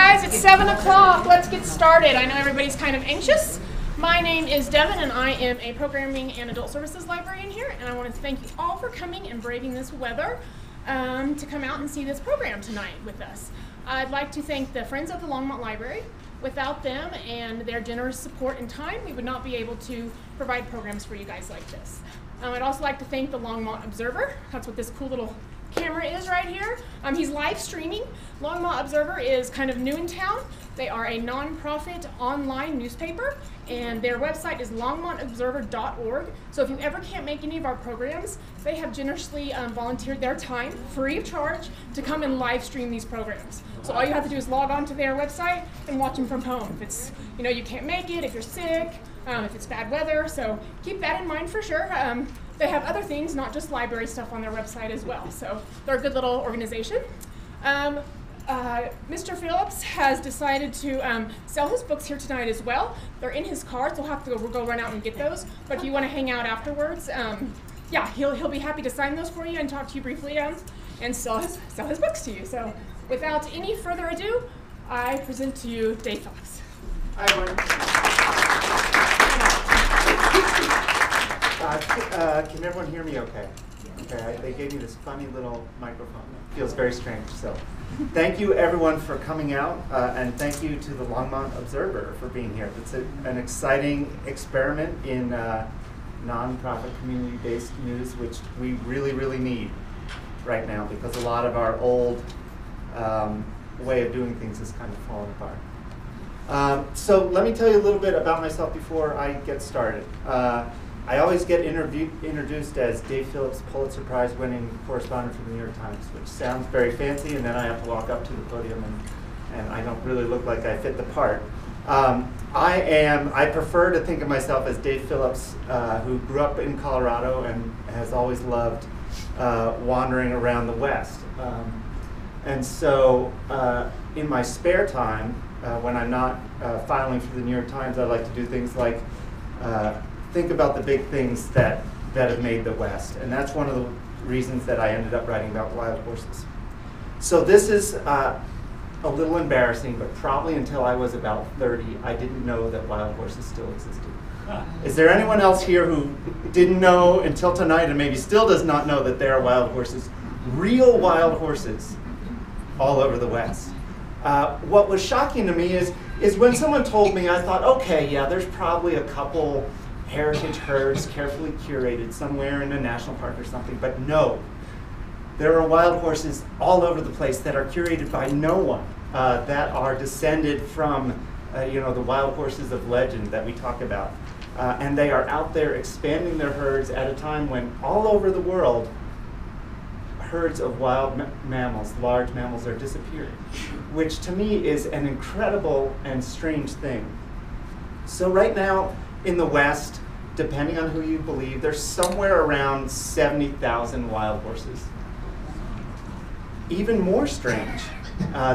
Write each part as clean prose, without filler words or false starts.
guys, it's 7 o'clock. Let's get started. I know everybody's kind of anxious. My name is Devin, and I am a programming and adult services librarian here, and I want to thank you all for coming and braving this weather to come out and see this program tonight with us. I'd like to thank the Friends of the Longmont Library. Without them and their generous support and time, we would not be able to provide programs for you guys like this. I'd also like to thank the Longmont Observer. That's what this cool little camera is right here. He's live streaming. Longmont Observer is kind of new in town. They are a nonprofit online newspaper, and their website is longmontobserver.org. So if you ever can't make any of our programs, they have generously volunteered their time, free of charge, to come and live stream these programs. So all you have to do is log on to their website and watch them from home. If it's, you can't make it, if you're sick, if it's bad weather, so keep that in mind for sure. They have other things, not just library stuff on their website as well. So they're a good little organization. Mr. Phillips has decided to sell his books here tonight as well. They're in his car, so we'll have to go run out and get those. But if you want to hang out afterwards, yeah, he'll be happy to sign those for you and talk to you briefly and sell his books to you. So without any further ado, I present to you Dave Phillips. Hi, everyone. Can everyone hear me okay? Okay, they gave me this funny little microphone. It feels very strange. So thank you, everyone, for coming out, and thank you to the Longmont Observer for being here. It's an exciting experiment in nonprofit community-based news, which we really, really need right now because a lot of our old way of doing things is kind of falling apart. So let me tell you a little bit about myself before I get started. I always get introduced as Dave Phillips Pulitzer Prize winning correspondent for the New York Times, which sounds very fancy, and then I have to walk up to the podium and I don't really look like I fit the part. I prefer to think of myself as Dave Phillips, who grew up in Colorado and has always loved wandering around the West. And so in my spare time, when I'm not filing for the New York Times, I like to do things like think about the big things that have made the West. And that's one of the reasons that I ended up writing about wild horses. So this is a little embarrassing, but probably until I was about 30, I didn't know that wild horses still existed. Is there anyone else here who didn't know until tonight and maybe still does not know that there are wild horses, real wild horses, all over the West? What was shocking to me is when someone told me, I thought, okay, yeah, there's probably a couple heritage herds carefully curated somewhere in a national park or something, but no. There are wild horses all over the place that are curated by no one, that are descended from the wild horses of legend that we talk about. And they are out there expanding their herds at a time when all over the world, herds of wild mammals, large mammals, are disappearing, which to me is an incredible and strange thing. So right now in the West, depending on who you believe, there's somewhere around 70,000 wild horses. Even more strange,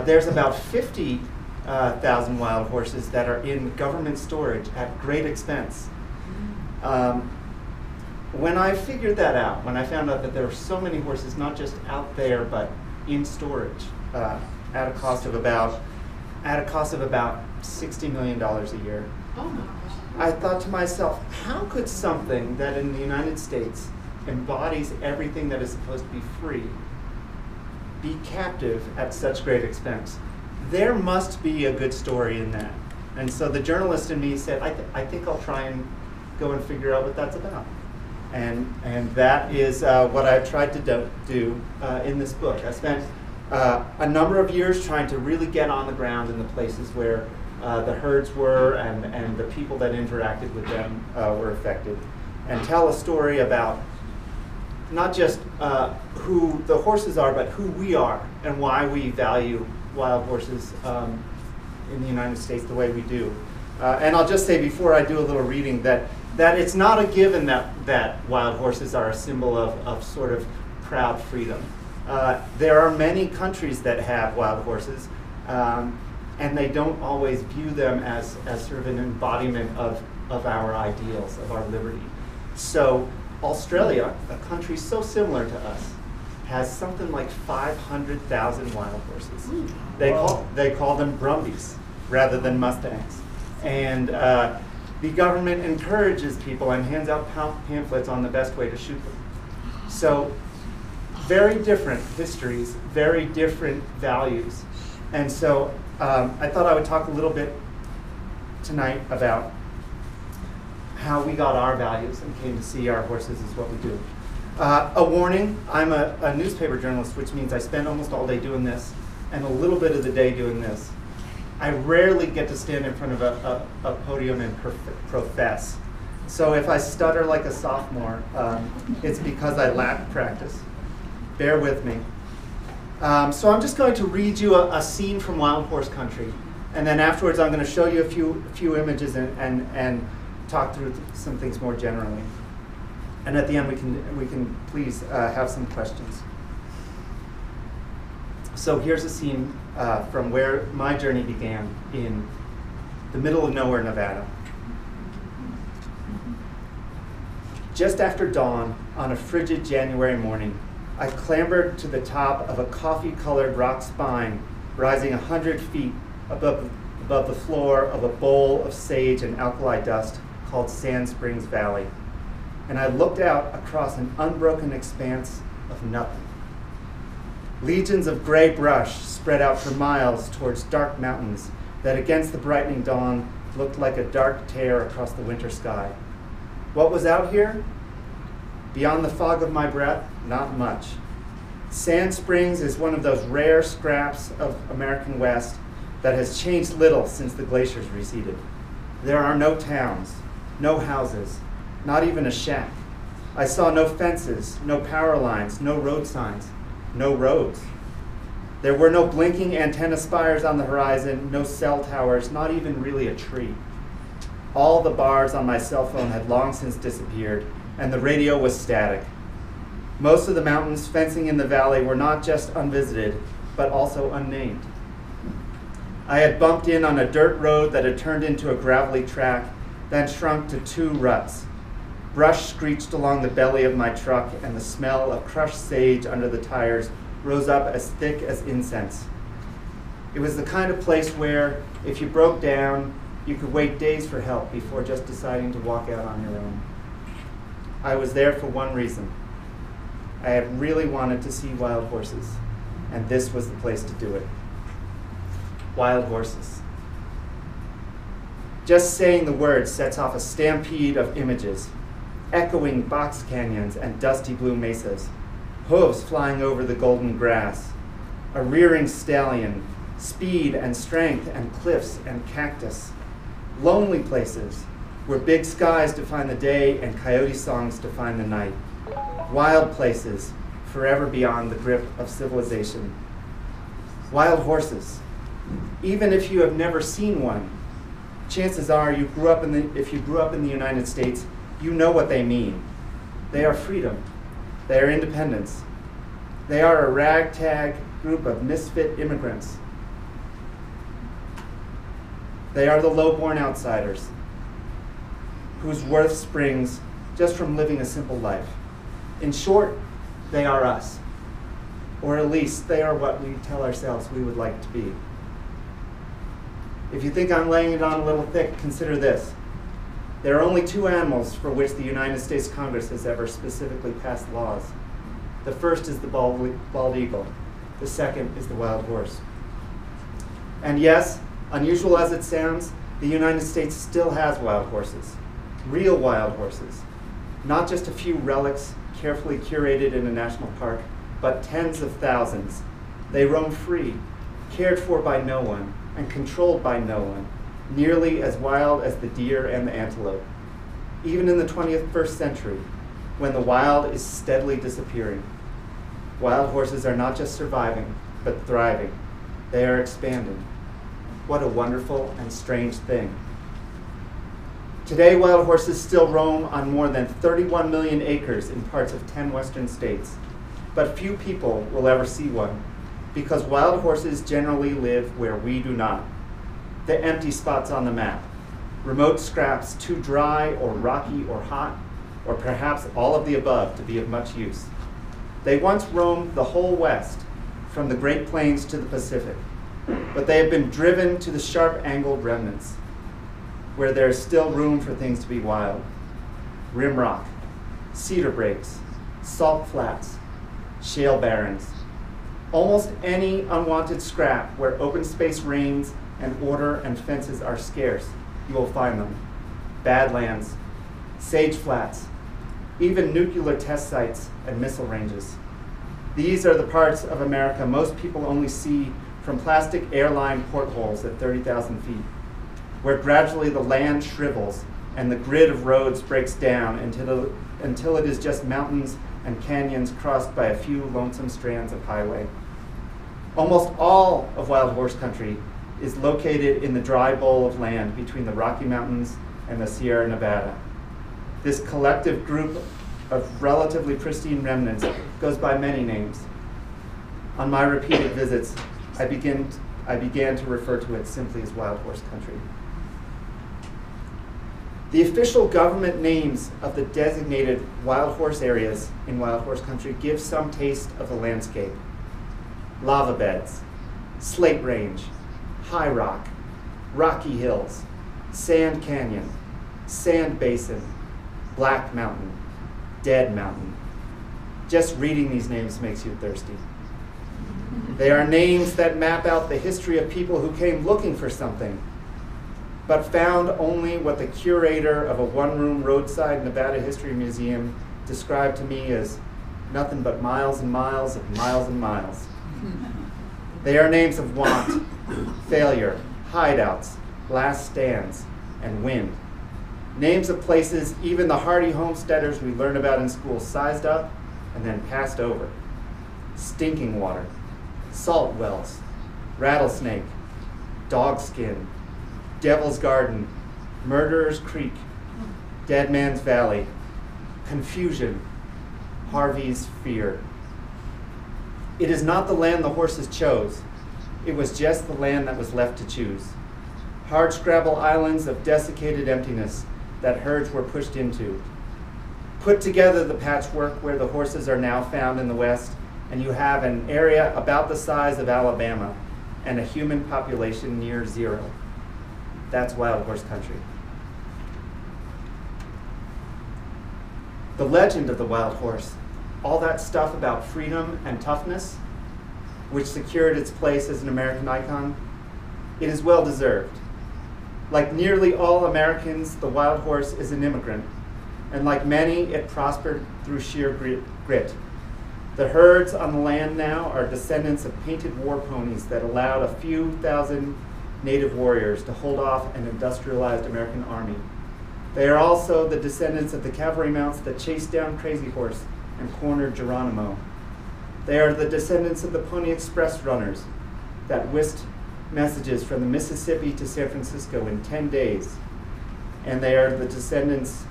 there's about 50,000 wild horses that are in government storage at great expense. When I figured that out, when I found out that there were so many horses not just out there but in storage at a cost of about $60 million a year, Oh my gosh. I thought to myself, how could something that in the United States embodies everything that is supposed to be free be captive at such great expense? There must be a good story in that. And so the journalist in me said, I think I'll try and go and figure out what that's about. And that is what I've tried to do in this book. I spent a number of years trying to really get on the ground in the places where the herds were and the people that interacted with them were affected, and tell a story about not just who the horses are, but who we are and why we value wild horses in the United States the way we do. And I'll just say before I do a little reading that it's not a given that wild horses are a symbol of sort of proud freedom. There are many countries that have wild horses, and they don't always view them as sort of an embodiment of our ideals, of our liberty. So Australia, a country so similar to us, has something like 500,000 wild horses. They call them Brumbies rather than Mustangs. And the government encourages people and hands out pamphlets on the best way to shoot them. So very different histories, very different values. And so I thought I would talk a little bit tonight about how we got our values and came to see our horses as what we do. A warning, I'm a newspaper journalist, which means I spend almost all day doing this and a little bit of the day doing this. I rarely get to stand in front of a podium and profess. So if I stutter like a sophomore, it's because I lack practice. Bear with me. So I'm just going to read you a scene from Wild Horse Country, and then afterwards I'm going to show you a few images and talk through some things more generally. And at the end we can please have some questions. So here's a scene from where my journey began in the middle of nowhere, Nevada. Just after dawn on a frigid January morning, I clambered to the top of a coffee-colored rock spine rising 100 feet above the floor of a bowl of sage and alkali dust called Sand Springs Valley. And I looked out across an unbroken expanse of nothing. Legions of gray brush spread out for miles towards dark mountains that against the brightening dawn looked like a dark tear across the winter sky. What was out here? Beyond the fog of my breath, not much. Sand Springs is one of those rare scraps of American West that has changed little since the glaciers receded. There are no towns, no houses, not even a shack. I saw no fences, no power lines, no road signs, no roads. There were no blinking antenna spires on the horizon, no cell towers, not even really a tree. All the bars on my cell phone had long since disappeared, and the radio was static. Most of the mountains fencing in the valley were not just unvisited, but also unnamed. I had bumped in on a dirt road that had turned into a gravelly track, then shrunk to 2 ruts. Brush screeched along the belly of my truck, and the smell of crushed sage under the tires rose up as thick as incense. It was the kind of place where, if you broke down, you could wait days for help before just deciding to walk out on your own. I was there for one reason. I had really wanted to see wild horses, and this was the place to do it. Wild horses. Just saying the word sets off a stampede of images, echoing box canyons and dusty blue mesas, hooves flying over the golden grass, a rearing stallion, speed and strength and cliffs and cactus, lonely places where big skies define the day and coyote songs define the night, wild places forever beyond the grip of civilization. Wild horses. Even if you have never seen one, chances are if you grew up in the United States, you know what they mean. They are freedom. They are independence. They are a ragtag group of misfit immigrants. They are the low-born outsiders whose worth springs just from living a simple life. In short, they are us. Or at least they are what we tell ourselves we would like to be. If you think I'm laying it on a little thick, consider this. There are only 2 animals for which the United States Congress has ever specifically passed laws. The first is the bald eagle. The second is the wild horse. And yes, unusual as it sounds, the United States still has wild horses. Real wild horses. Not just a few relics carefully curated in a national park, but tens of thousands. They roam free, cared for by no one, and controlled by no one, nearly as wild as the deer and the antelope. Even in the 21st century, when the wild is steadily disappearing, wild horses are not just surviving, but thriving. They are expanding. What a wonderful and strange thing. Today, wild horses still roam on more than 31 million acres in parts of 10 western states, but few people will ever see one, because wild horses generally live where we do not. The empty spots on the map, remote scraps too dry or rocky or hot, or perhaps all of the above to be of much use. They once roamed the whole West, from the Great Plains to the Pacific, but they have been driven to the sharp-angled remnants, where there is still room for things to be wild. Rim rock, cedar breaks, salt flats, shale barrens. Almost any unwanted scrap where open space reigns and order and fences are scarce, you will find them. Badlands, sage flats, even nuclear test sites and missile ranges. These are the parts of America most people only see from plastic airline portholes at 30,000 feet, where gradually the land shrivels and the grid of roads breaks down until it is just mountains and canyons crossed by a few lonesome strands of highway. Almost all of Wild Horse Country is located in the dry bowl of land between the Rocky Mountains and the Sierra Nevada. This collective group of relatively pristine remnants goes by many names. On my repeated visits, I began to refer to it simply as Wild Horse Country. The official government names of the designated wild horse areas in Wild Horse Country give some taste of the landscape. Lava beds, slate range, high rock, rocky hills, sand canyon, sand basin, black mountain, dead mountain. Just reading these names makes you thirsty. They are names that map out the history of people who came looking for something, but found only what the curator of a one-room roadside Nevada history museum described to me as nothing but miles and miles of miles and miles. They are names of want, failure, hideouts, last stands, and wind. Names of places even the hardy homesteaders we learn about in school sized up and then passed over. Stinking water, salt wells, rattlesnake, dogskin, Devil's Garden, Murderer's Creek, Dead Man's Valley, Confusion, Harvey's Fear. It is not the land the horses chose. It was just the land that was left to choose. Hardscrabble islands of desiccated emptiness that herds were pushed into. Put together the patchwork where the horses are now found in the West, and you have an area about the size of Alabama and a human population near zero. That's Wild Horse Country. The legend of the wild horse, all that stuff about freedom and toughness, which secured its place as an American icon, it is well deserved. Like nearly all Americans, the wild horse is an immigrant, and like many, it prospered through sheer grit. The herds on the land now are descendants of painted war ponies that allowed a few thousand native warriors to hold off an industrialized American army. They are also the descendants of the cavalry mounts that chased down Crazy Horse and cornered Geronimo. They are the descendants of the Pony Express runners that whisked messages from the Mississippi to San Francisco in 10 days. And they are the descendants,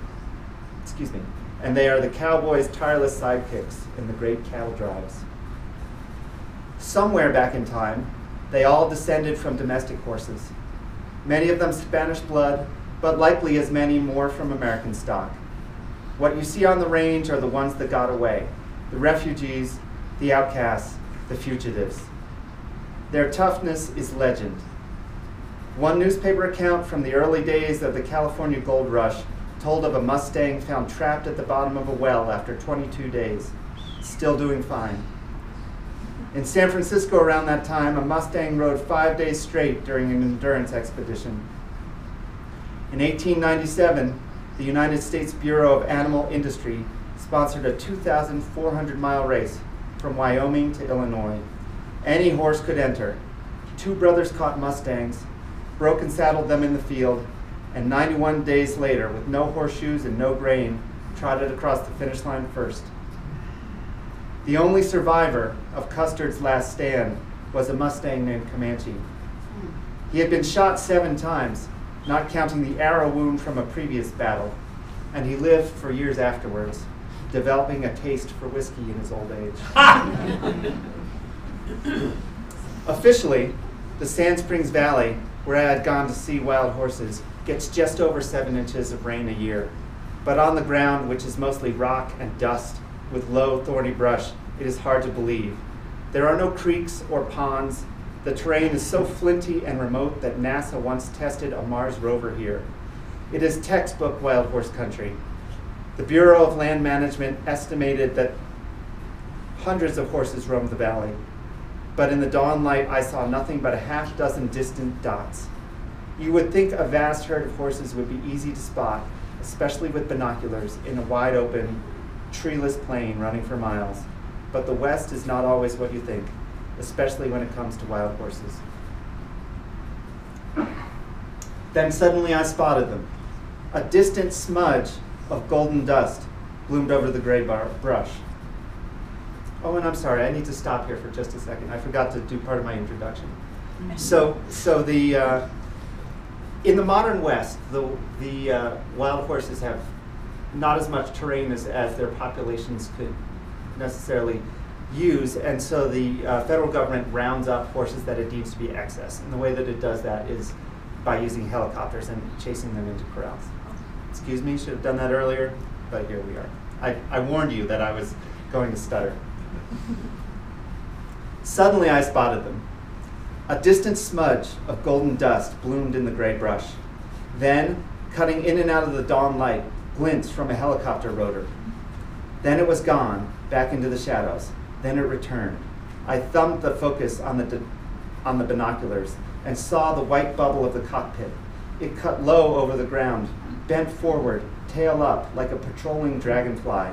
and they are the cowboys' tireless sidekicks in the great cattle drives. Somewhere back in time, they all descended from domestic horses, many of them Spanish blood, but likely as many more from American stock. What you see on the range are the ones that got away, the refugees, the outcasts, the fugitives. Their toughness is legend. One newspaper account from the early days of the California gold rush told of a Mustang found trapped at the bottom of a well after 22 days, still doing fine. In San Francisco around that time, a Mustang rode 5 days straight during an endurance expedition. In 1897, the United States Bureau of Animal Industry sponsored a 2,400-mile race from Wyoming to Illinois. Any horse could enter. 2 brothers caught Mustangs, broke and saddled them in the field, and 91 days later, with no horseshoes and no grain, trotted across the finish line first. The only survivor of Custer's last stand was a Mustang named Comanche. He had been shot 7 times, not counting the arrow wound from a previous battle, and he lived for years afterwards, developing a taste for whiskey in his old age. Officially, the Sand Springs Valley, where I had gone to see wild horses, gets just over 7 inches of rain a year. But on the ground, which is mostly rock and dust with low, thorny brush, it is hard to believe. There are no creeks or ponds. The terrain is so flinty and remote that NASA once tested a Mars rover here. It is textbook wild horse country. The Bureau of Land Management estimated that hundreds of horses roamed the valley. But in the dawn light, I saw nothing but a half dozen distant dots. You would think a vast herd of horses would be easy to spot, especially with binoculars, in a wide open, treeless plain running for miles. But the West is not always what you think, especially when it comes to wild horses. Then suddenly I spotted them. A distant smudge of golden dust bloomed over the gray brush. Oh, and I'm sorry, I need to stop here for just a second. I forgot to do part of my introduction. In the modern West, the wild horses have not as much terrain as their populations could necessarily use, and so the federal government rounds up horses that it deems to be excess. And the way that it does that is by using helicopters and chasing them into corrals. Excuse me, should have done that earlier, but here we are. I warned you that I was going to stutter. Suddenly I spotted them. A distant smudge of golden dust bloomed in the gray brush. Then, cutting in and out of the dawn light, glints from a helicopter rotor. Then it was gone, back into the shadows. Then it returned. I thumbed the focus on the binoculars and saw the white bubble of the cockpit. It cut low over the ground, bent forward, tail up, like a patrolling dragonfly.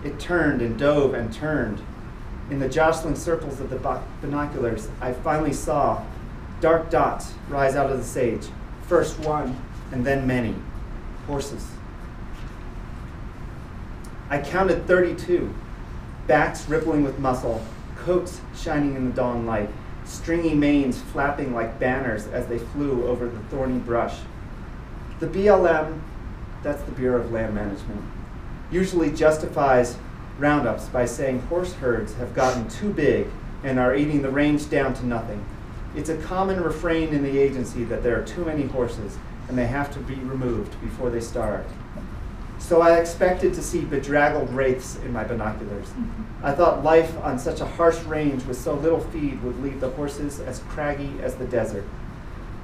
It turned and dove and turned. In the jostling circles of the binoculars, I finally saw dark dots rise out of the sage. First one, and then many. Horses. I counted 32. Backs rippling with muscle, coats shining in the dawn light, stringy manes flapping like banners as they flew over the thorny brush. The BLM, that's the Bureau of Land Management, usually justifies roundups by saying horse herds have gotten too big and are eating the range down to nothing. It's a common refrain in the agency that there are too many horses and they have to be removed before they starve. So I expected to see bedraggled wraiths in my binoculars. I thought life on such a harsh range with so little feed would leave the horses as craggy as the desert.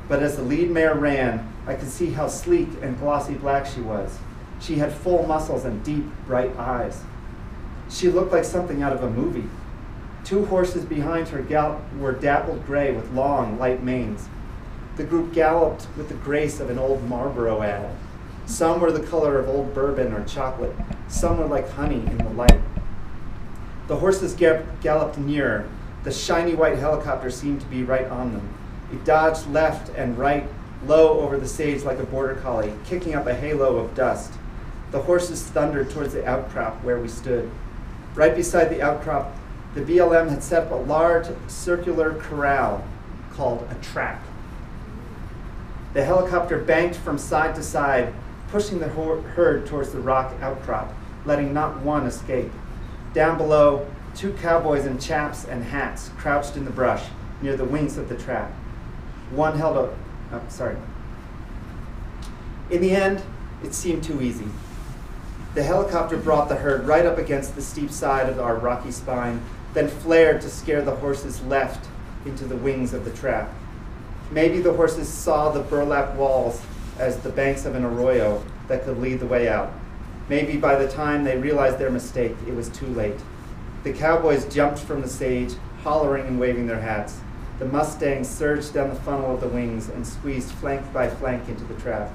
But as the lead mare ran, I could see how sleek and glossy black she was. She had full muscles and deep, bright eyes. She looked like something out of a movie. Two horses behind her were dappled gray with long, light manes. The group galloped with the grace of an old Marlboro ad. Some were the color of old bourbon or chocolate. Some were like honey in the light. The horses galloped nearer. The shiny white helicopter seemed to be right on them. It dodged left and right, low over the sage like a border collie, kicking up a halo of dust. The horses thundered towards the outcrop where we stood. Right beside the outcrop, the BLM had set up a large circular corral called a trap. The helicopter banked from side to side, pushing the herd towards the rock outcrop, letting not one escape. Down below, two cowboys in chaps and hats crouched in the brush near the wings of the trap. One held a, In the end, it seemed too easy. The helicopter brought the herd right up against the steep side of our rocky spine, then flared to scare the horses left into the wings of the trap. Maybe the horses saw the burlap walls as the banks of an arroyo that could lead the way out. Maybe by the time they realized their mistake, it was too late. The cowboys jumped from the sage, hollering and waving their hats. The Mustangs surged down the funnel of the wings and squeezed flank by flank into the trap.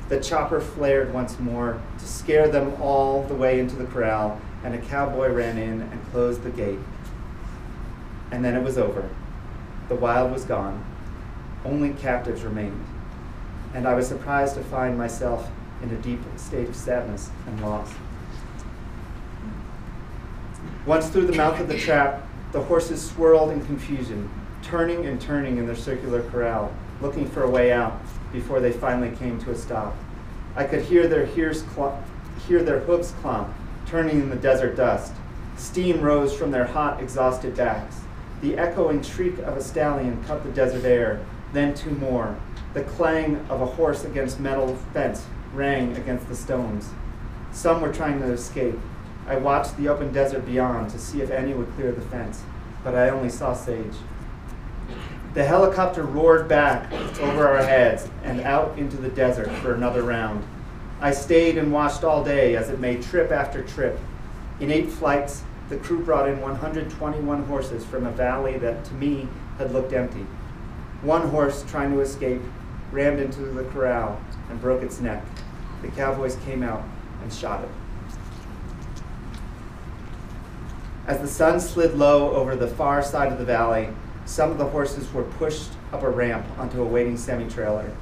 The chopper flared once more to scare them all the way into the corral, and a cowboy ran in and closed the gate. And then it was over. The wild was gone. Only captives remained. And I was surprised to find myself in a deep state of sadness and loss. Once through the mouth of the trap, the horses swirled in confusion, turning and turning in their circular corral, looking for a way out before they finally came to a stop. I could hear their hooves clomp, turning in the desert dust. Steam rose from their hot, exhausted backs. The echoing shriek of a stallion cut the desert air, then two more. The clang of a horse against metal fence rang against the stones. Some were trying to escape. I watched the open desert beyond to see if any would clear the fence, but I only saw sage. The helicopter roared back over our heads and out into the desert for another round. I stayed and watched all day as it made trip after trip. In 8 flights, the crew brought in 121 horses from a valley that, to me, had looked empty. One horse, trying to escape, rammed into the corral and broke its neck. The cowboys came out and shot it. As the sun slid low over the far side of the valley, some of the horses were pushed up a ramp onto a waiting semi-trailer.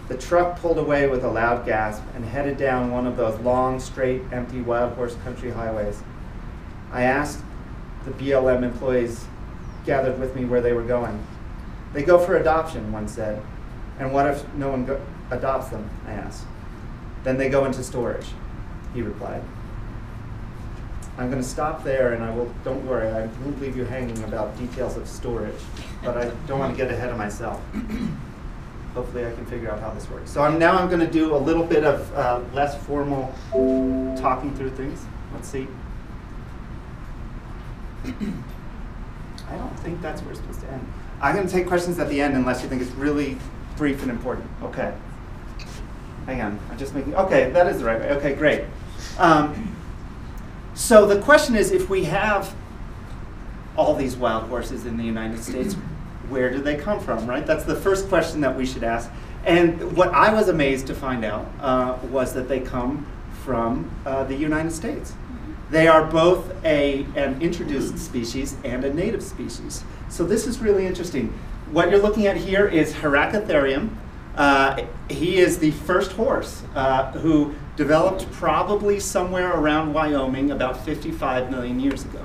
The truck pulled away with a loud gasp and headed down one of those long, straight, empty wild horse country highways. I asked the BLM employees gathered with me where they were going. They go for adoption, one said. And what if no one adopts them, I asked. Then they go into storage, he replied. I'm going to stop there, and don't worry, I won't leave you hanging about details of storage, but I don't want to get ahead of myself. Hopefully I can figure out how this works. So now I'm going to do a little bit of less formal talking through things. Let's see. I don't think that's where we're supposed to end. I'm going to take questions at the end unless you think it's really brief and important. Okay. Hang on, I'm just making, okay, that is the right way. Okay, great. So the question is, if we have all these wild horses in the United States, where do they come from, right? That's the first question that we should ask. And what I was amazed to find out was that they come from the United States. They are both an introduced species and a native species. So this is really interesting. What you're looking at here is Heracitherium. He is the first horse who developed probably somewhere around Wyoming about 55 million years ago.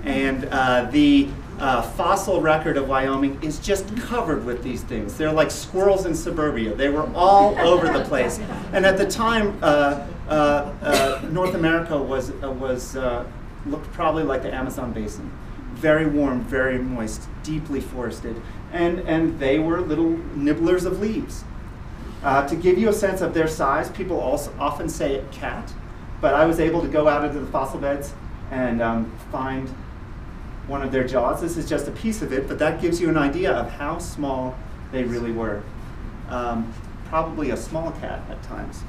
And the fossil record of Wyoming is just covered with these things. They're like squirrels in suburbia. They were all over the place. And at the time, North America looked probably like the Amazon basin. Very warm, very moist, deeply forested. And they were little nibblers of leaves. To give you a sense of their size, people also often say cat, but I was able to go out into the fossil beds and find one of their jaws. This is just a piece of it, but that gives you an idea of how small they really were. Probably a small cat at times.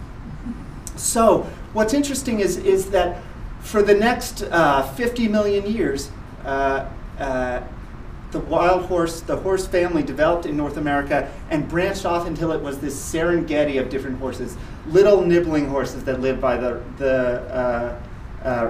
So what's interesting is that for the next 50 million years, the horse family developed in North America and branched off until it was this Serengeti of different horses, little nibbling horses that lived by the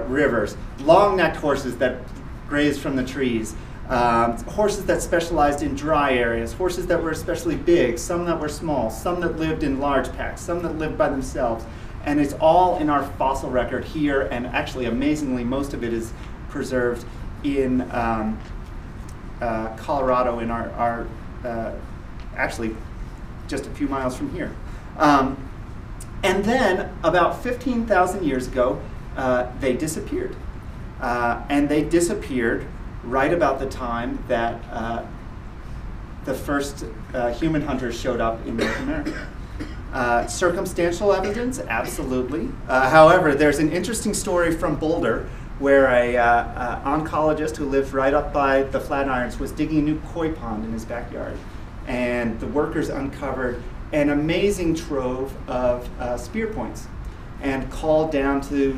rivers, long-necked horses that grazed from the trees, horses that specialized in dry areas, horses that were especially big, some that were small, some that lived in large packs, some that lived by themselves. And it's all in our fossil record here, and actually, amazingly, most of it is preserved in Colorado, in our actually just a few miles from here. And then about 15,000 years ago, they disappeared. And they disappeared right about the time that the first human hunters showed up in North America. Circumstantial evidence, absolutely. However, there's an interesting story from Boulder where an oncologist who lived right up by the Flatirons was digging a new koi pond in his backyard. And the workers uncovered an amazing trove of spear points and called down to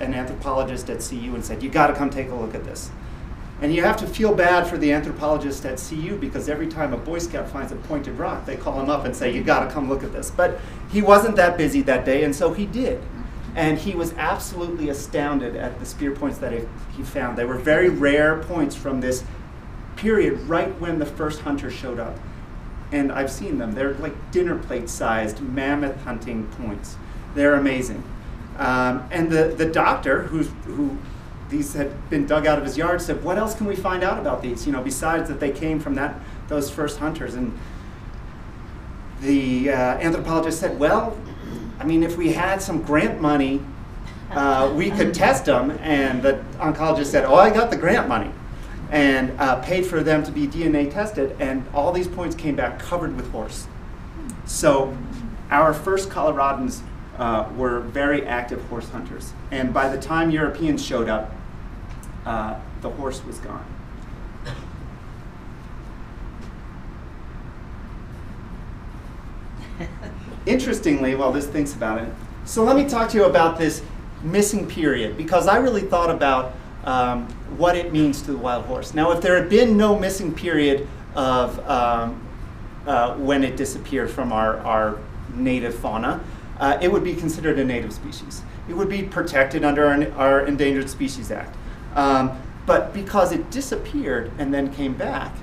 an anthropologist at CU and said, "You got to come take a look at this." And you have to feel bad for the anthropologist at CU because every time a Boy Scout finds a pointed rock, they call him up and say, "You got to come look at this." But he wasn't that busy that day, and so he did. And he was absolutely astounded at the spear points that he found. They were very rare points from this period right when the first hunters showed up. And I've seen them. They're like dinner plate-sized mammoth hunting points. They're amazing. And the doctor, who these had been dug out of his yard, said, "What else can we find out about these? You know, besides that they came from those first hunters." And the anthropologist said, "Well, I mean, if we had some grant money, we could test them." And the oncologist said, "Oh, I got the grant money," and paid for them to be DNA tested. And all these points came back covered with horse. So our first Coloradans were very active horse hunters. And by the time Europeans showed up, the horse was gone. Interestingly, while this thinks about it, so let me talk to you about this missing period, because I really thought about what it means to the wild horse. Now, if there had been no missing period of when it disappeared from our native fauna, it would be considered a native species. It would be protected under our Endangered Species Act. But because it disappeared and then came back,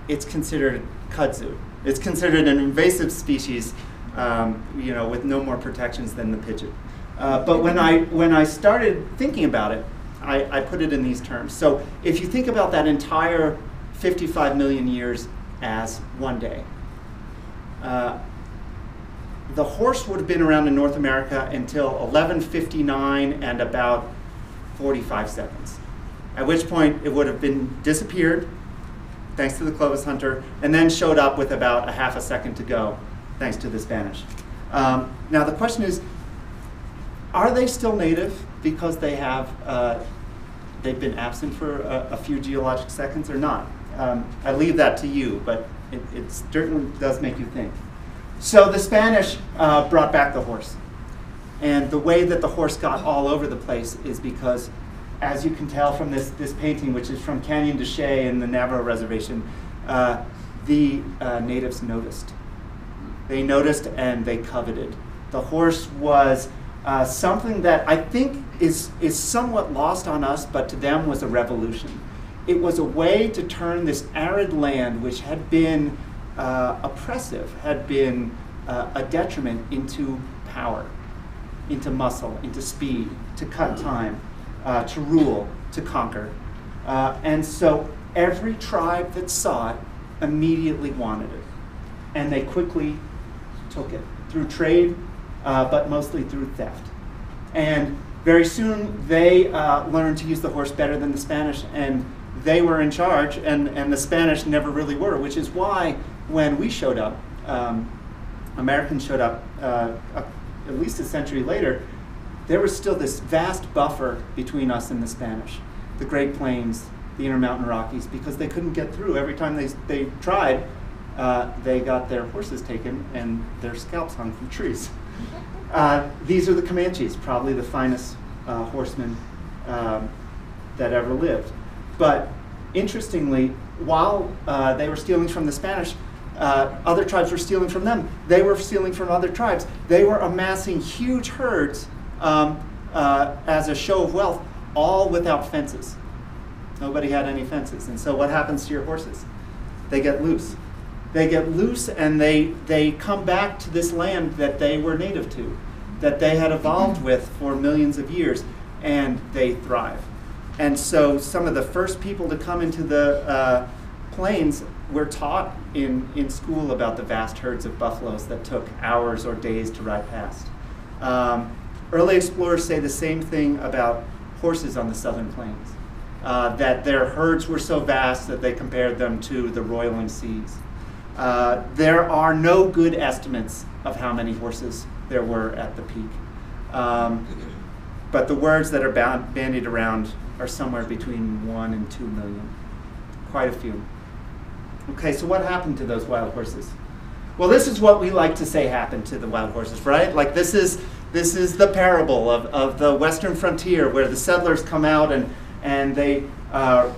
it's considered kudzu. It's considered an invasive species, with no more protections than the pigeon. But when I started thinking about it, I put it in these terms. So if you think about that entire 55 million years as one day, the horse would have been around in North America until 11:59 and about 45 seconds, at which point it would have been disappeared, thanks to the Clovis hunter, and then showed up with about a half a second to go, thanks to the Spanish. Now the question is, are they still native because they have they've been absent for a few geologic seconds or not? I leave that to you, but it certainly does make you think. So the Spanish brought back the horse. And the way that the horse got all over the place is because, as you can tell from this painting, which is from Canyon de Chelly in the Navajo Reservation, the natives noticed. They noticed and they coveted. The horse was something that I think is somewhat lost on us, but to them was a revolution. It was a way to turn this arid land, which had been oppressive, had been a detriment, into power, into muscle, into speed, to cut time, to rule, to conquer. And so every tribe that saw it immediately wanted it. And they quickly took it through trade, but mostly through theft. And very soon they learned to use the horse better than the Spanish, and they were in charge, and the Spanish never really were, which is why when we showed up, Americans showed up at least a century later, there was still this vast buffer between us and the Spanish, the Great Plains, the Intermountain Rockies, because they couldn't get through. Every time they tried, they got their horses taken and their scalps hung from trees. These are the Comanches, probably the finest horsemen that ever lived. But interestingly, while they were stealing from the Spanish, other tribes were stealing from them. They were stealing from other tribes. They were amassing huge herds as a show of wealth, all without fences. Nobody had any fences. And so what happens to your horses? They get loose. They get loose and they come back to this land that they were native to, that they had evolved with for millions of years, and they thrive. And so some of the first people to come into the plains were taught in school about the vast herds of buffaloes that took hours or days to ride past. Early explorers say the same thing about horses on the southern plains, that their herds were so vast that they compared them to the roiling seas. There are no good estimates of how many horses there were at the peak. But the words that are bandied around are somewhere between 1 and 2 million. Quite a few. Okay, so what happened to those wild horses? Well, this is what we like to say happened to the wild horses, right? Like this is the parable of the western frontier, where the settlers come out and they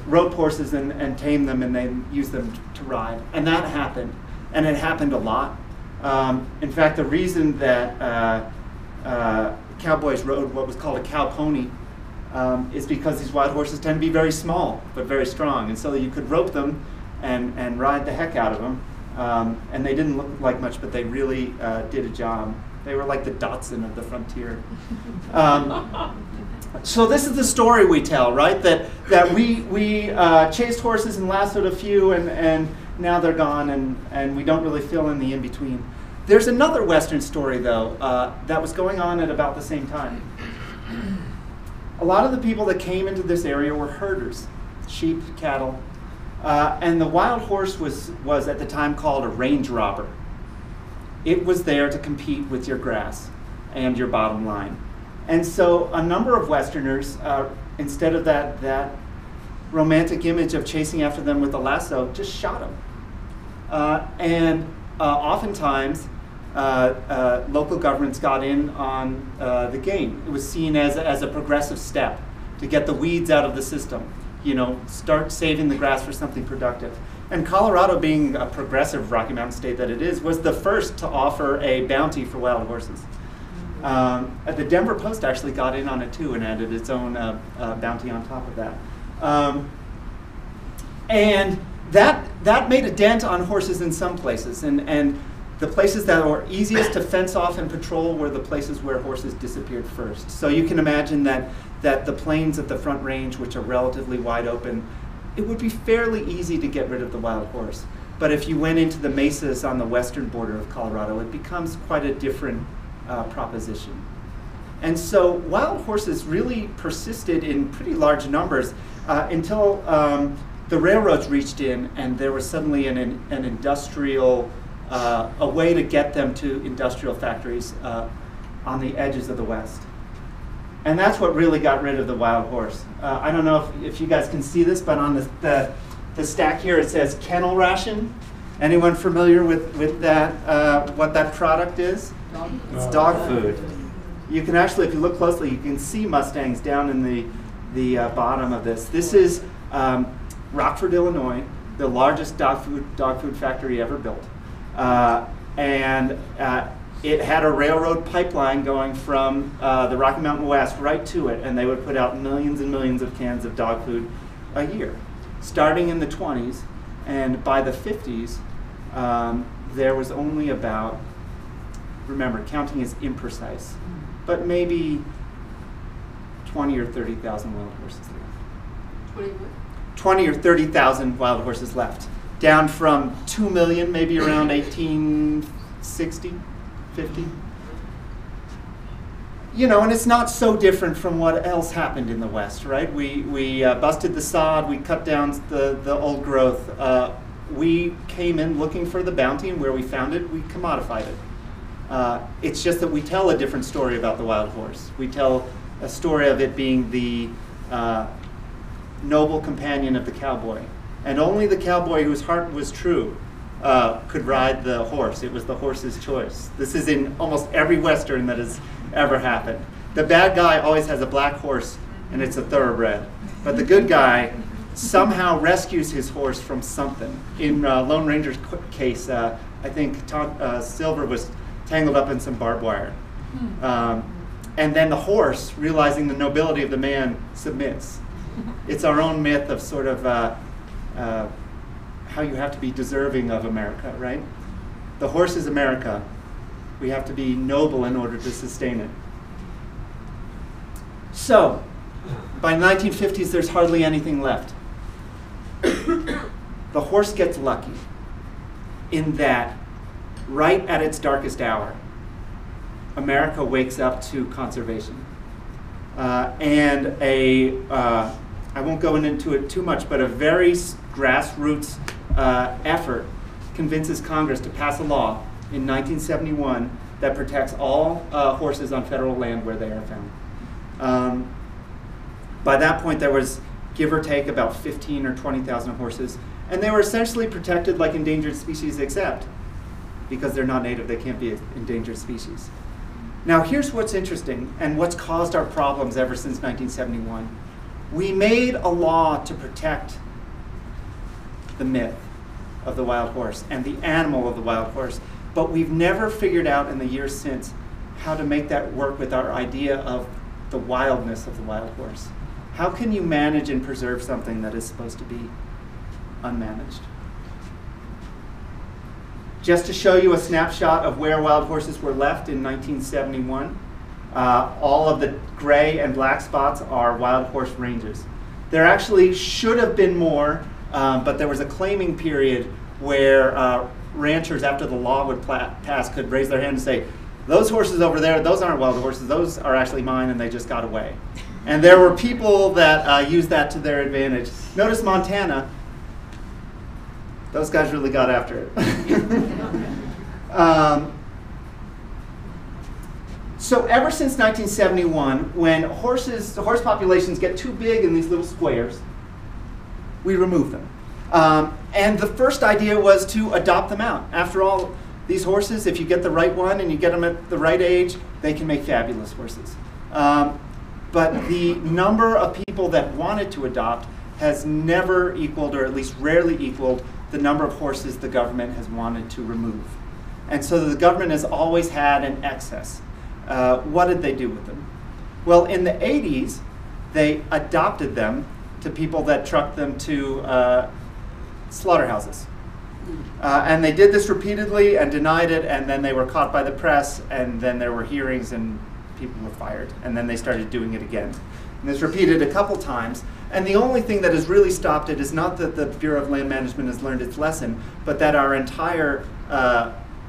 rope horses and tame them, and they use them to ride. And that happened, and it happened a lot. In fact, the reason that cowboys rode what was called a cow pony is because these wild horses tend to be very small but very strong, and so you could rope them and ride the heck out of them. And they didn't look like much, but they really did a job. They were like the Datsun of the frontier. So this is the story we tell, right? That we chased horses and lassoed a few, and now they're gone, and we don't really fill in the in-between. There's another Western story, though, that was going on at about the same time. A lot of the people that came into this area were herders, sheep, cattle, and the wild horse was at the time called a range robber. It was there to compete with your grass. and your bottom line. And so a number of Westerners, instead of that romantic image of chasing after them with a lasso, just shot them. Oftentimes, local governments got in on the game. It was seen as a progressive step to get the weeds out of the system, start saving the grass for something productive. And Colorado, being a progressive Rocky Mountain state that it is, was the first to offer a bounty for wild horses. The Denver Post actually got in on it too and added its own bounty on top of that. And that made a dent on horses in some places. And the places that were easiest to fence off and patrol were the places where horses disappeared first. So you can imagine that the plains of the Front Range, which are relatively wide open, it would be fairly easy to get rid of the wild horse. But if you went into the mesas on the western border of Colorado, it becomes quite a different proposition. And so wild horses really persisted in pretty large numbers until the railroads reached in, and there was suddenly an industrial, a way to get them to industrial factories on the edges of the West. And that's what really got rid of the wild horse. I don't know if you guys can see this, but on the stack here it says kennel ration. Anyone familiar with that, what that product is? It's dog food. You can actually, if you look closely, you can see Mustangs down in the bottom of this. This is Rockford, Illinois, the largest dog food factory ever built. It had a railroad pipeline going from the Rocky Mountain West right to it, and they would put out millions and millions of cans of dog food a year. Starting in the 20s, and by the 50s, there was only about, remember, counting is imprecise, but maybe 20 or 30,000 wild horses left. 20 or 30,000 wild horses left, down from 2 million, maybe around 1860. 50. And it's not so different from what else happened in the West, right? We busted the sod, we cut down the old growth. We came in looking for the bounty, and where we found it, we commodified it. It's just that we tell a different story about the wild horse. We tell a story of it being the noble companion of the cowboy. And only the cowboy whose heart was true could ride the horse. It was the horse's choice. This is in almost every Western that has ever happened. The bad guy always has a black horse, and it's a thoroughbred. But the good guy somehow rescues his horse from something. In Lone Ranger's case, I think Silver was tangled up in some barbed wire. And then the horse, realizing the nobility of the man, submits. It's our own myth of sort of how you have to be deserving of America, right? The horse is America. We have to be noble in order to sustain it. So, by the 1950s, there's hardly anything left. The horse gets lucky in that right at its darkest hour, America wakes up to conservation. I won't go into it too much, but a very grassroots effort convinces Congress to pass a law in 1971 that protects all horses on federal land where they are found. By that point, there was, give or take, about 15 or 20,000 horses, and they were essentially protected like endangered species, except because they're not native, they can't be an endangered species. Now, here's what's interesting and what's caused our problems ever since 1971. We made a law to protect the myth of the wild horse and the animal of the wild horse, but we've never figured out in the years since how to make that work with our idea of the wildness of the wild horse. How can you manage and preserve something that is supposed to be unmanaged? Just to show you a snapshot of where wild horses were left in 1971, all of the gray and black spots are wild horse ranges. There actually should have been more, but there was a claiming period where ranchers, after the law would pass, could raise their hand and say, those horses over there, those aren't wild horses, those are actually mine and they just got away. And there were people that used that to their advantage. Notice Montana, those guys really got after it. So ever since 1971, when horse populations get too big in these little squares, we remove them. And the first idea was to adopt them out. After all, these horses, if you get the right one and you get them at the right age, they can make fabulous horses. But the number of people that wanted to adopt has never equaled, or at least rarely equaled, the number of horses the government has wanted to remove. And so the government has always had an excess. What did they do with them? Well, in the 80s, they adopted them to people that trucked them to slaughterhouses. And they did this repeatedly and denied it, and then they were caught by the press, and then there were hearings and people were fired, and then they started doing it again. And this repeated a couple times, and the only thing that has really stopped it is not that the Bureau of Land Management has learned its lesson, but that our entire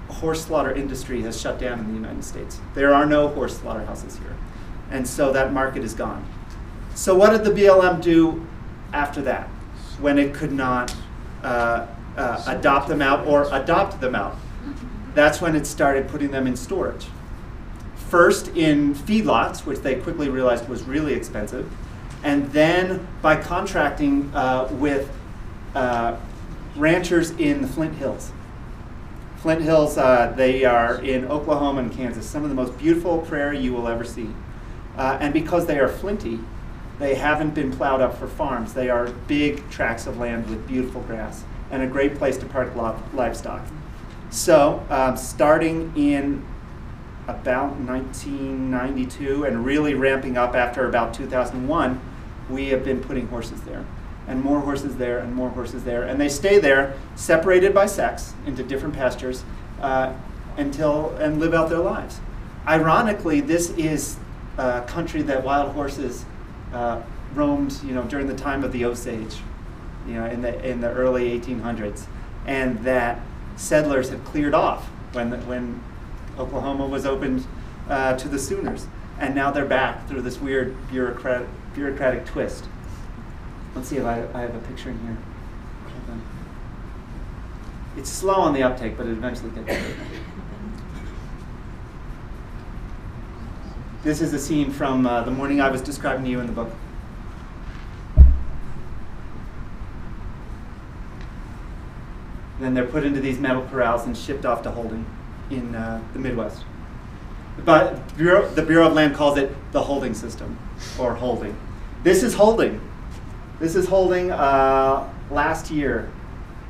horse slaughter industry has shut down in the United States. There are no horse slaughterhouses here, and so that market is gone. So what did the BLM do after that, when it could not adopt them out or adopt them out? That's when it started putting them in storage. First in feedlots, which they quickly realized was really expensive, and then by contracting with ranchers in the Flint Hills. Flint Hills, they are in Oklahoma and Kansas, some of the most beautiful prairie you will ever see. And because they are flinty, they haven't been plowed up for farms. They are big tracts of land with beautiful grass and a great place to park livestock. So starting in about 1992 and really ramping up after about 2001, we have been putting horses there, and more horses there, and more horses there, and they stay there separated by sex into different pastures and live out their lives. Ironically, this is a country that wild horses roamed, during the time of the Osage, in the early 1800s, and that settlers had cleared off when Oklahoma was opened to the Sooners, and now they're back through this weird bureaucratic twist. Let's see if I have a picture in here. It's slow on the uptake, but it eventually gets better. This is a scene from the morning I was describing to you in the book. Then they're put into these metal corrals and shipped off to holding in the Midwest. But the Bureau of Land calls it the holding system, or holding. This is holding. This is holding last year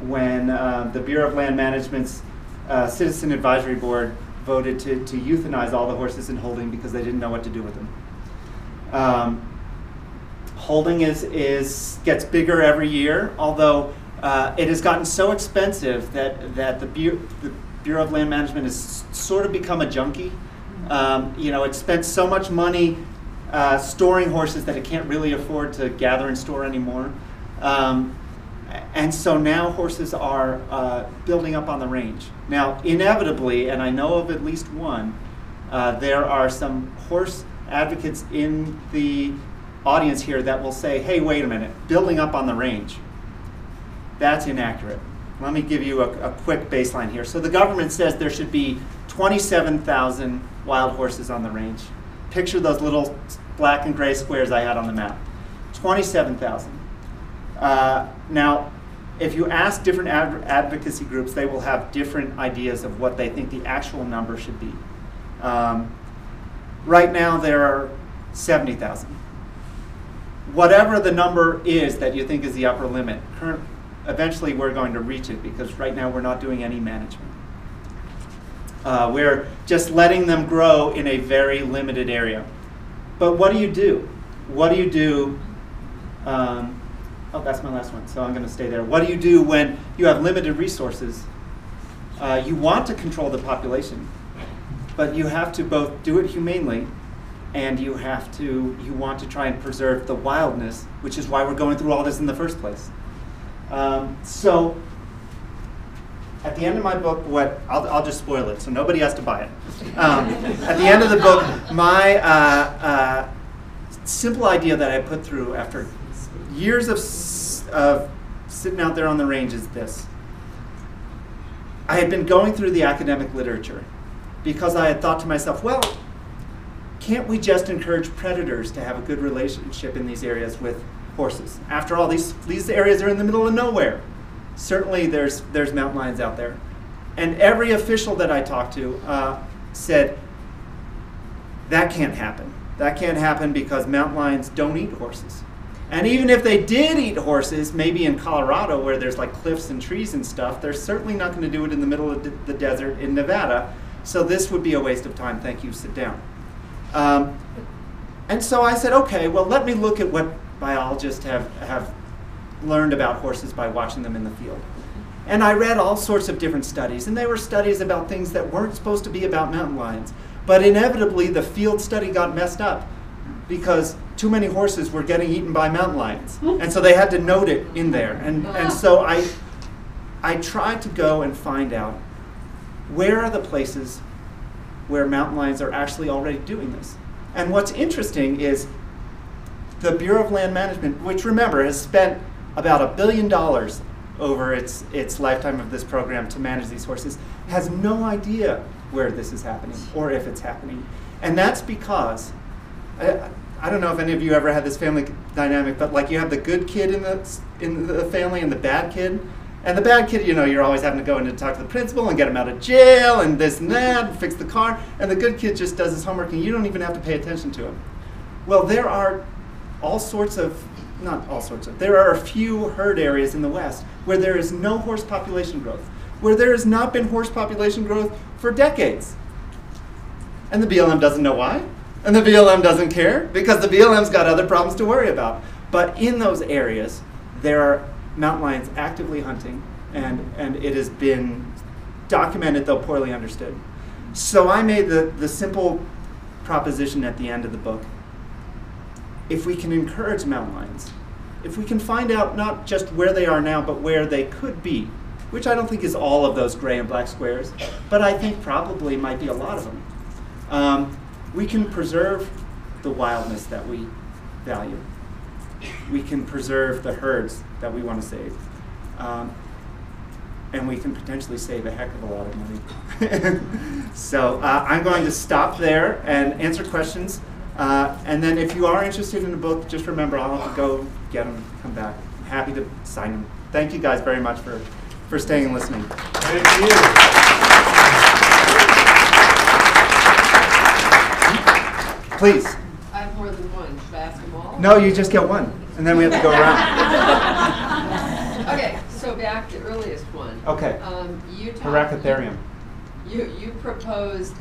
when the Bureau of Land Management's Citizen Advisory Board voted to euthanize all the horses in holding because they didn't know what to do with them. Holding gets bigger every year, although it has gotten so expensive that the Bureau of Land Management has sort of become a junkie. It spent so much money storing horses that it can't really afford to gather and store anymore. And so now horses are building up on the range. Now, inevitably, and I know of at least one, there are some horse advocates in the audience here that will say, hey, wait a minute, building up on the range, that's inaccurate. Let me give you a quick baseline here. So the government says there should be 27,000 wild horses on the range. Picture those little black and gray squares I had on the map. 27,000. Now, if you ask different advocacy groups, they will have different ideas of what they think the actual number should be. Right now, there are 70,000. Whatever the number is that you think is the upper limit, eventually we're going to reach it because right now we're not doing any management. We're just letting them grow in a very limited area. But what do you do? What do you do? Oh, that's my last one, so I'm going to stay there. What do you do when you have limited resources? You want to control the population, but you have to both do it humanely and you want to try and preserve the wildness, which is why we're going through all this in the first place. So at the end of my book, I'll just spoil it, so nobody has to buy it. At the end of the book, my simple idea that I put through after years of sitting out there on the range is this. I had been going through the academic literature because I had thought to myself, well, can't we just encourage predators to have a good relationship in these areas with horses? After all, these areas are in the middle of nowhere. Certainly there's mountain lions out there. And every official that I talked to said, that can't happen. That can't happen because mountain lions don't eat horses. And even if they did eat horses, maybe in Colorado where there's like cliffs and trees and stuff, they're certainly not going to do it in the middle of the desert in Nevada. So this would be a waste of time. Thank you, sit down. And so I said, okay, well, let me look at what biologists have learned about horses by watching them in the field. And I read all sorts of different studies, and they were studies about things that weren't supposed to be about mountain lions. But inevitably, the field study got messed up because too many horses were getting eaten by mountain lions. And so they had to note it in there. And so I tried to go and find out where are the places where mountain lions are actually already doing this. And what's interesting is the Bureau of Land Management, which remember has spent about $1 billion over its lifetime of this program to manage these horses, has no idea where this is happening or if it's happening. And that's because, I don't know if any of you ever had this family dynamic, but like you have the good kid in the family and the bad kid. And the bad kid, you know, you're always having to go in and talk to the principal and get him out of jail and this and that and fix the car. And the good kid just does his homework and you don't even have to pay attention to him. Well, there are there are a few herd areas in the West where there is no horse population growth, where there has not been horse population growth for decades. And the BLM doesn't know why. And the BLM doesn't care because the BLM's got other problems to worry about. But in those areas, there are mountain lions actively hunting, and it has been documented, though poorly understood. So I made the simple proposition at the end of the book. If we can encourage mountain lions, if we can find out not just where they are now, but where they could be, which I don't think is all of those gray and black squares, but I think probably might be a lot of them, we can preserve the wildness that we value. We can preserve the herds that we want to save. And we can potentially save a heck of a lot of money. So I'm going to stop there and answer questions. And then if you are interested in the book, just remember I'll have to go get them, come back. I'm happy to sign them. Thank you guys very much for staying and listening. Thank you. Please. I have more than one. Should I ask them all? No, you just get one, and then we have to go around. Okay, so back to the earliest one. Okay. Heracitherium. You proposed,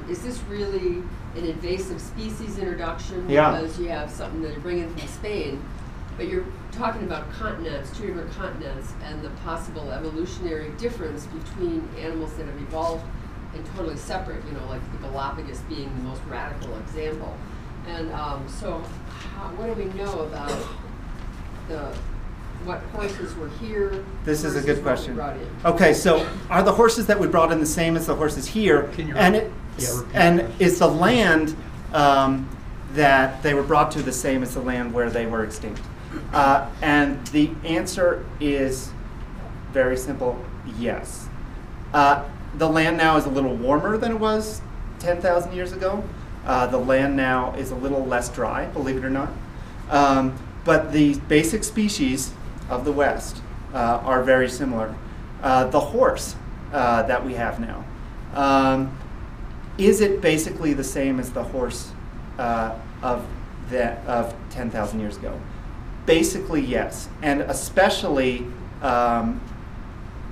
is this really an invasive species introduction? Yeah. Because you have something that you're bringing from Spain, but you're talking about continents, 2 different continents, and the possible evolutionary difference between animals that have evolved and totally separate, you know, like the Galapagos being the most radical example. And so what do we know about what horses were here? This is a good question. Brought in? Okay, so are the horses that we brought in the same as the horses here? And is the land that they were brought to the same as the land where they were extinct? And the answer is very simple, yes. The land now is a little warmer than it was 10,000 years ago. The land now is a little less dry, believe it or not. But the basic species of the West are very similar. The horse that we have now, is it basically the same as the horse of 10,000 years ago? Basically, yes, and especially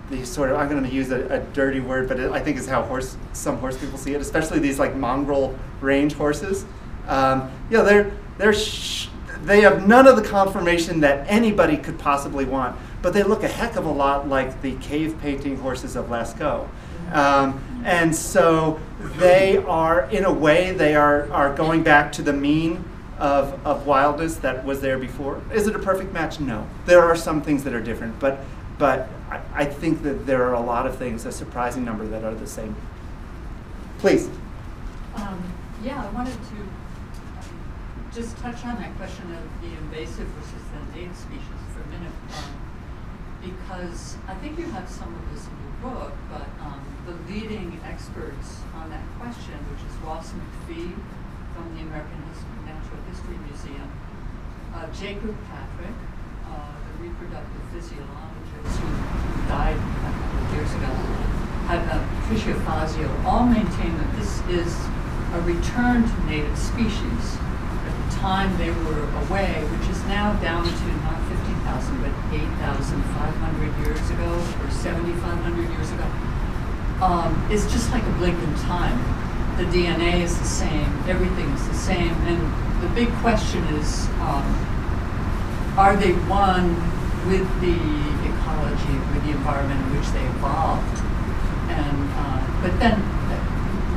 these sort of, I'm going to use a dirty word, but I think is how some horse people see it, especially these like mongrel range horses. They have none of the conformation that anybody could possibly want, but they look a heck of a lot like the cave painting horses of Lascaux. And so they are, in a way, they are going back to the mean of wildness that was there before. Is it a perfect match? No. There are some things that are different, but I think that there are a lot of things, a surprising number, that are the same. Please. Yeah, I wanted to just touch on that question of the invasive versus the endangered species for a minute, because I think you have some of this in your book, but the leading experts on that question, which is Ross McPhee from the American Natural History Museum. Jacob Patrick, the reproductive physiologist who died a couple of years ago, and Patricia Fazio all maintain that this is a return to native species. At the time they were away, which is now down to not 50,000 but 8,500 years ago or 7,500 years ago, is just like a blink in time. The DNA is the same, everything is the same, and the big question is, are they one with the ecology, with the environment in which they evolved? And but then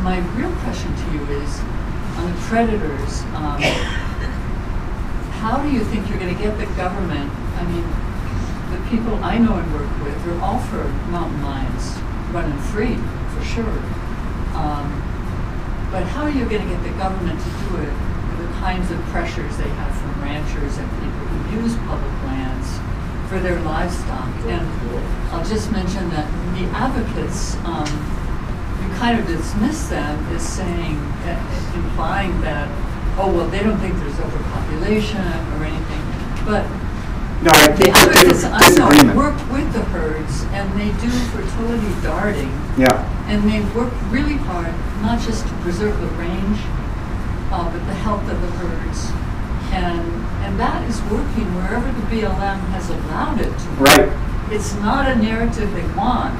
my real question to you is, on the predators, how do you think you're going to get the government? I mean, the people I know and work with are all for mountain lions running free, for sure. But how are you going to get the government to do it with the kinds of pressures they have from ranchers and people who use public lands for their livestock? And I'll just mention that the advocates, you kind of dismiss them as saying, implying that, oh, well, they don't think there's overpopulation or anything. But No, I think the advocates I know disagreement. work with the herds, and they do fertility darting. Yeah. And they work really hard, not just to preserve the range, but the health of the herds. And that is working wherever the BLM has allowed it to work. Right. It's not a narrative they want.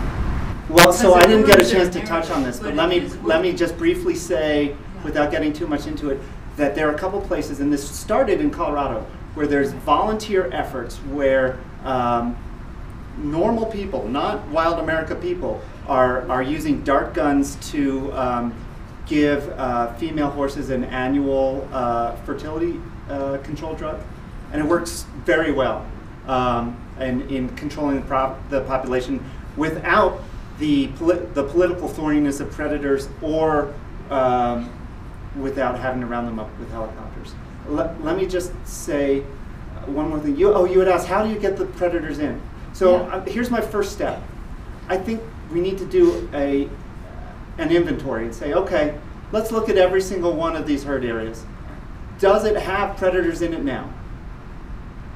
Well, so Because I it didn't get a lives chance in to touch on this, narrative, but but it is let me working. just briefly say, without getting too much into it, that there are a couple places, and this started in Colorado, where there's volunteer efforts where normal people, not wild America people, are using dart guns to give female horses an annual fertility control drug, and it works very well in controlling the population without the political thorniness of predators or without having to round them up with helicopters. Let me just say one more thing. You had asked, how do you get the predators in? So here's my first step. I think we need to do an inventory and say, okay, let's look at every single one of these herd areas. Does it have predators in it now?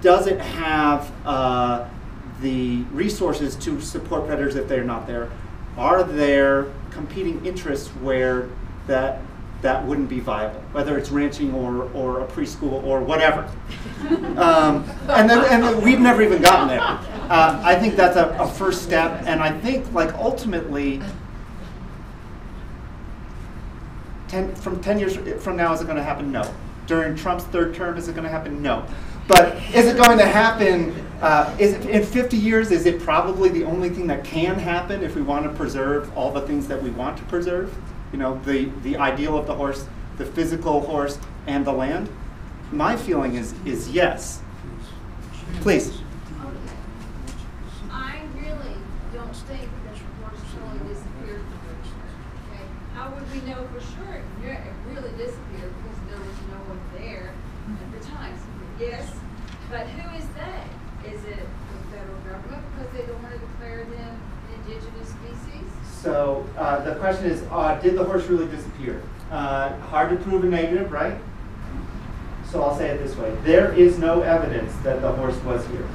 Does it have the resources to support predators if they're not there? Are there competing interests where that wouldn't be viable, whether it's ranching or a preschool or whatever? And then we've never even gotten there. I think that's a first step, and I think like ultimately, 10 years from now, is it going to happen? No. During Trump's third term, is it going to happen? No. But is it going to happen, is it, in 50 years, is it probably the only thing that can happen if we want to preserve all the things that we want to preserve? You know, the ideal of the horse, the physical horse, and the land? My feeling is yes. Please. I really don't think that the horse totally disappeared from the dictionary. Okay, how would we know for sure it really disappeared because there was no one there at the time? Yes, but who is they? Is it the federal government because they don't want to declare them an indigenous species? So the question is, did the horse really disappear? Hard to prove a negative, right? So I'll say it this way. There is no evidence that the horse was here.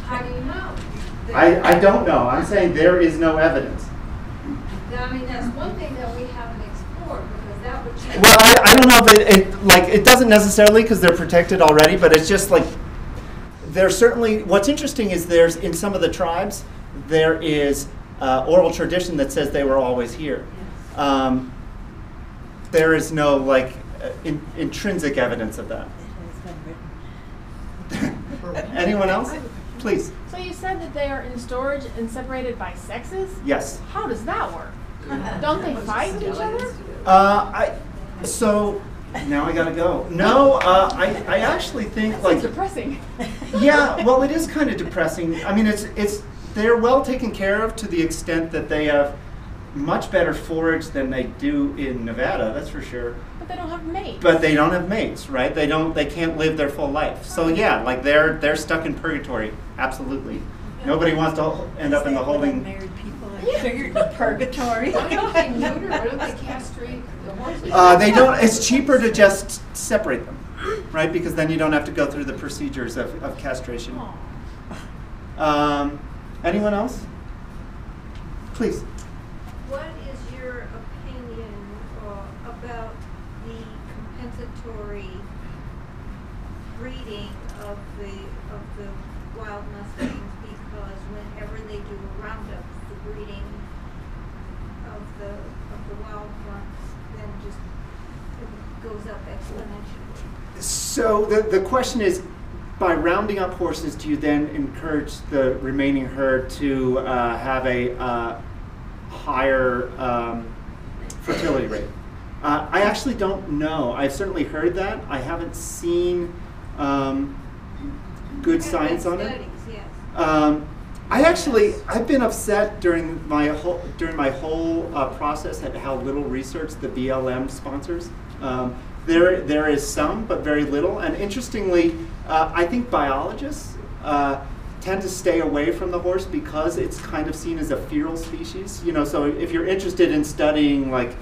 How do you know? I don't know. I'm saying there is no evidence. I mean, that's one thing that we haven't explored because that would change. Well, I don't know if it doesn't necessarily because they're protected already, but it's just like there's certainly, what's interesting is there's, in some of the tribes, there is oral tradition that says they were always here. There is no intrinsic evidence of that. Anyone else? Please. So you said that they are in storage and separated by sexes? Yes. How does that work? Don't they fight with each other? So now I gotta go. No, I actually think That's depressing. Yeah, well, it is kind of depressing. I mean, they're well taken care of to the extent that they have much better forage than they do in Nevada, that's for sure. But they don't have mates. But they don't have mates, right? They can't live their full life. So yeah, like they're stuck in purgatory, absolutely. Nobody wants to end up in the holding. Married people are figured in purgatory. Why don't they neuter, why don't they castrate the horses? They don't. It's cheaper to just separate them, right? Because then you don't have to go through the procedures of castration. Anyone else? Please. What is your opinion about the compensatory breeding of the wild mustangs? Because whenever they do a roundup, the breeding of the wild ones then just goes up exponentially. So the question is, by rounding up horses, do you then encourage the remaining herd to have a higher fertility rate? I actually don't know. I've certainly heard that. I haven't seen good science on it. Studies, yes. I've been upset during my whole process at how little research the BLM sponsors. There is some, but very little. And interestingly, I think biologists tend to stay away from the horse because it's kind of seen as a feral species. You know, so if you're interested in studying, like,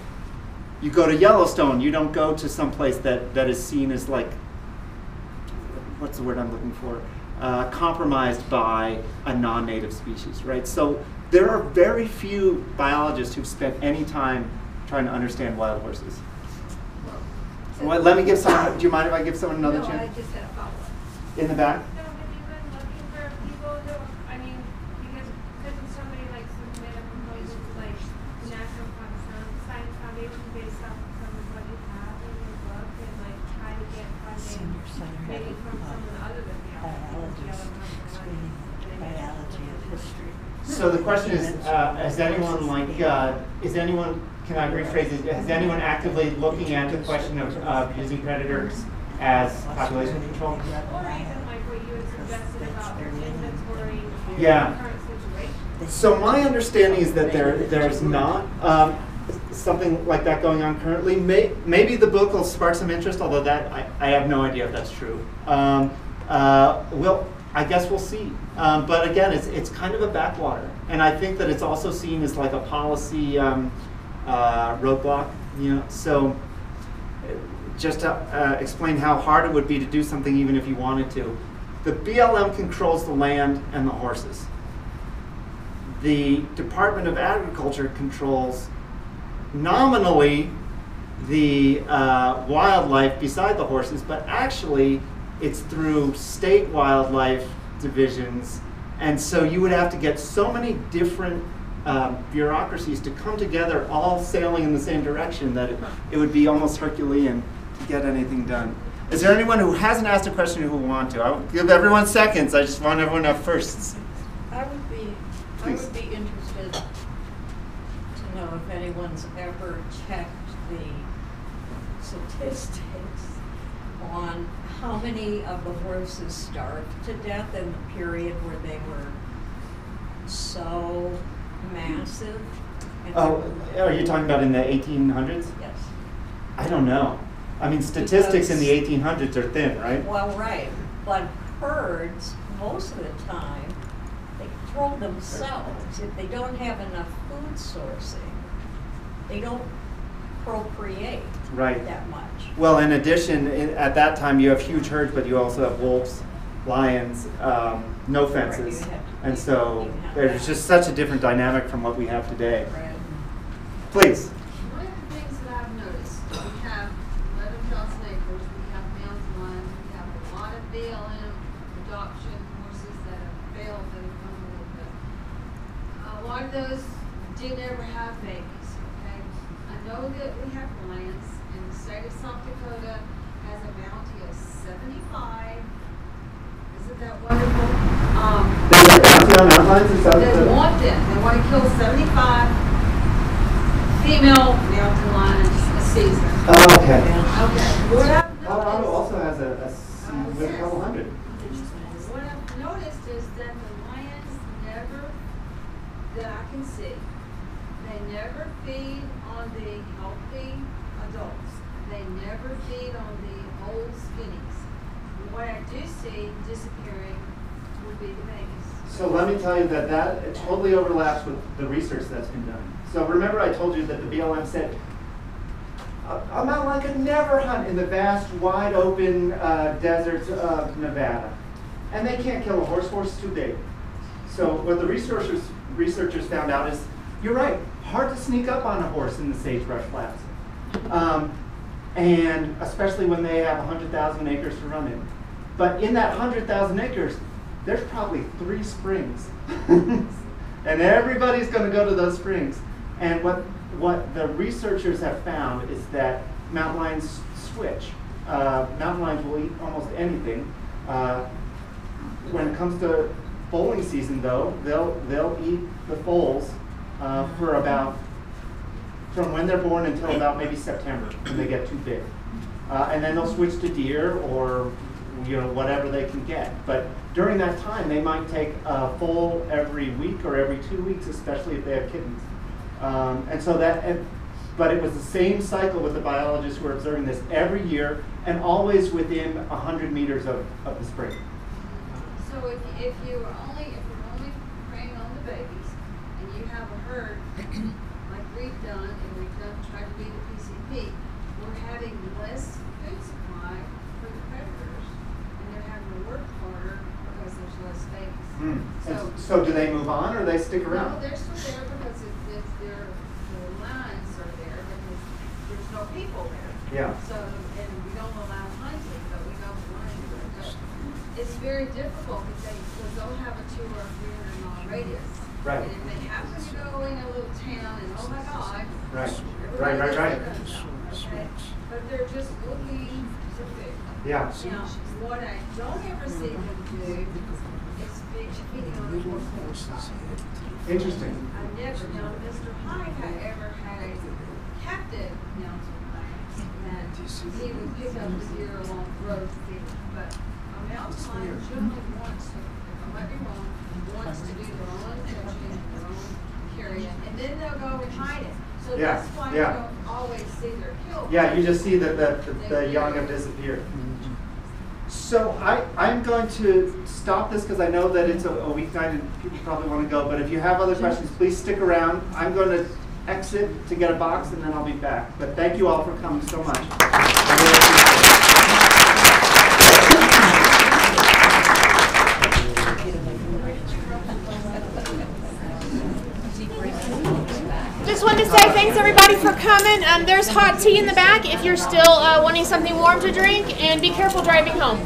you go to Yellowstone, you don't go to some place that is seen as, like, what's the word I'm looking for? Compromised by a non-native species, right? So there are very few biologists who've spent any time trying to understand wild horses. Well, let me give someone, do you mind if I give someone another No, I chance? just had a follow-up. In the back? So have you been looking for people who, I mean, because couldn't somebody like submit a proposal to like the National Science Foundation based off of some of what you have in your book and like try to get funding maybe from someone other than the Biology of history. So the question is, has anyone can I rephrase it, has anyone actively looking at the question of using predators as population control? Or even like what you had suggested about inventory in Yeah. the current situation. So my understanding is that there's not something like that going on currently. Maybe the book will spark some interest, although that I have no idea if that's true. I guess we'll see. But again, it's kind of a backwater, and I think that it's also seen as like a policy roadblock. You know, so just to explain how hard it would be to do something even if you wanted to. The BLM controls the land and the horses. The Department of Agriculture controls nominally the wildlife beside the horses, but actually it's through state wildlife divisions. And so you would have to get so many different bureaucracies to come together, all sailing in the same direction, that it would be almost Herculean to get anything done. Is there anyone who hasn't asked a question who will want to? I will give everyone seconds. I just want everyone up first. I would be interested to know if anyone's ever checked the statistics on how many of the horses starved to death in the period where they were so massive. Are you talking about in the 1800s? Yes. I don't know. I mean, statistics in the 1800s are thin, right? Well, right, but herds, most of the time, they control themselves. If they don't have enough food sourcing, they don't procreate that much. Well, in addition, at that time you have huge herds, but you also have wolves, lions, no fences. And so there's just such a different dynamic from what we have today. Right. Please. One of the things that I've noticed, we have 11,000 acres, we have mountain lions, we have a lot of BLM adoption horses that have failed and come a little bit. A lot of those didn't ever have babies, okay? I know that we have lions, and the state of South Dakota has a bounty of 75. Isn't that wonderful? They want them. They want to kill 75 female mountain lions a season. Oh, okay. Okay. What I've Colorado noticed, also has a season with a couple hundred. what I've noticed is that the lions never, that I can see, they never feed on the healthy adults. They never feed on the old skinnies. What I do see disappearing would be the babies. So let me tell you that it totally overlaps with the research that's been done. So remember I told you that the BLM said, a mountain lion could never hunt in the vast, wide open deserts of Nevada. And they can't kill a horse. Horse is too big. So what the researchers found out is, you're right, hard to sneak up on a horse in the sagebrush flats. And especially when they have 100,000 acres to run in. But in that 100,000 acres, there's probably 3 springs. And everybody's going to go to those springs. And what the researchers have found is that mountain lions switch. Mountain lions will eat almost anything. When it comes to foaling season, though, they'll eat the foals for about, from when they're born until about maybe September, when they get too big. And then they'll switch to deer or whatever they can get. But during that time, they might take a foal every week or every 2 weeks, especially if they have kittens. But it was the same cycle with the biologists who were observing this every year and always within 100 meters of the spring. So if you're only preying on the babies and you have a herd like we've done and tried to be the PCP, we're having less food supply for the predators and they're having to work harder because there's less babies. So do they move on or they stick around? No, they're still there because the lines are there because there's no people there. Yeah. So, and we don't allow hunting, but we know the lines are there. It's very difficult because they'll have a 200 or 300 mile radius. Right. And if they happen to go in a little town and oh my God. Right. Okay? But they're just looking to food. Yeah. Now, what I don't ever see them do is feeding on the horse side. Interesting. I never, now Mr. Hyde, however, had a captive mountain lion that he would pick up the deer along the road to feed them. But a mountain lion generally wants to, if I might be wrong, wants to do their own catching, their own carrying, and then they'll go and hide it. So that's why you don't always see their kill. Yeah, you just see that the young have disappeared. So I'm going to stop this because I know that it's a weeknight and people probably want to go, but if you have other questions, please stick around. I'm going to exit to get a box and then I'll be back. But thank you all for coming so much. I really appreciate it. Just wanted to say thanks everybody for coming. There's hot tea in the back if you're still wanting something warm to drink, and be careful driving home.